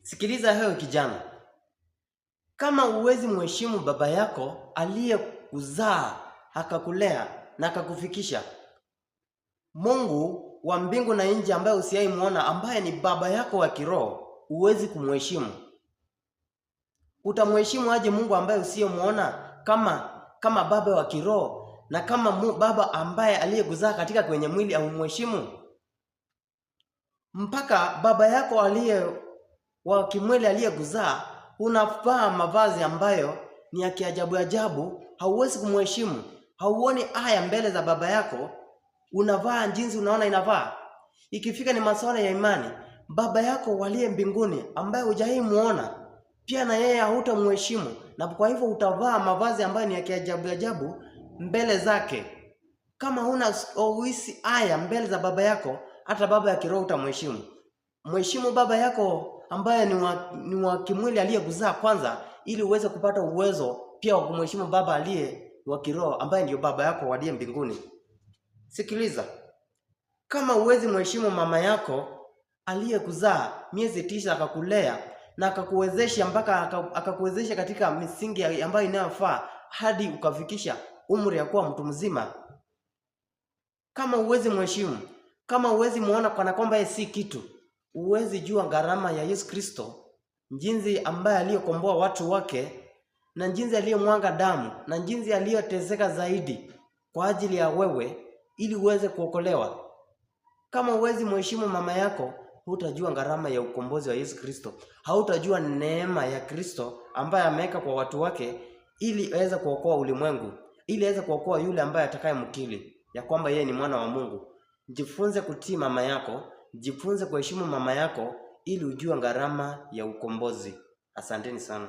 Sikiliza wewe kijana. Kama uwezi mheshimu baba yako aliyekuzaa, akakulea na akakufikisha, Mungu wa mbingu na nchi ambaye usiyaimuona, ambaye ni baba yako wa kiroho, uwezi kumheshimu. Utamheshimu aje Mungu ambaye usiyemuona kama baba wa kiroho, na kama baba ambaye aliyekuzaa katika kwenye mwili au mheshimu? Mpaka baba yako aliye wa kimwili aliyekuzaa unavaa mavazi ambayo ni ya kiajabu ajabu, hauwezi kumheshimu. Hauoni haya mbele za baba yako, unavaa jinsi unaona inavaa. Ikifika ni masuala ya imani, baba yako waliye mbinguni ambaye hujaimuona, pia na yeye hautamheshimu, na kwa hivyo utavaa mavazi ambayo ni ya kiajabu ajabu mbele zake. Kama huna uisi haya mbele za baba yako, hata baba ya kiroho utamheshimu. Mheshimu baba yako ambaye ni wa kimwili aliyekuzaa kwanza, ili uweze kupata uwezo pia wa kumheshimu baba aliye wa kiroho ambaye ndio baba yako waliye mbinguni. Sikiliza. Kama uwezi mheshimu mama yako aliyekuzaa miezi 9 akakulea na akakuwezesha mpaka akakuwezesha katika misingi ambayo inayofaa hadi ukafikisha umri ya kuwa mtu mzima, kama uwezi mheshimu, kama uwezi muona kana kwamba yeye si kitu, uwezi jua gharama ya Yesu Kristo, jinsi ambaye aliyokomboa watu wake, na jinsi aliyomwaga damu, na jinsi aliyoteseka zaidi kwa ajili ya wewe ili uweze kuokolewa. Kama uwezi mheshimu mama yako, hutajua gharama ya ukombozi wa Yesu Kristo. Hautajua neema ya Kristo ambaye ameweka kwa watu wake ili aweze kuokoa ulimwengu, ili aweze kuokoa yule ambaye atakayemkiri ya kwamba yeye ni mwana wa Mungu. Jifunze kutii mama yako, jifunze kuheshimu mama yako ili ujue gharama ya ukombozi. Asanteni sana.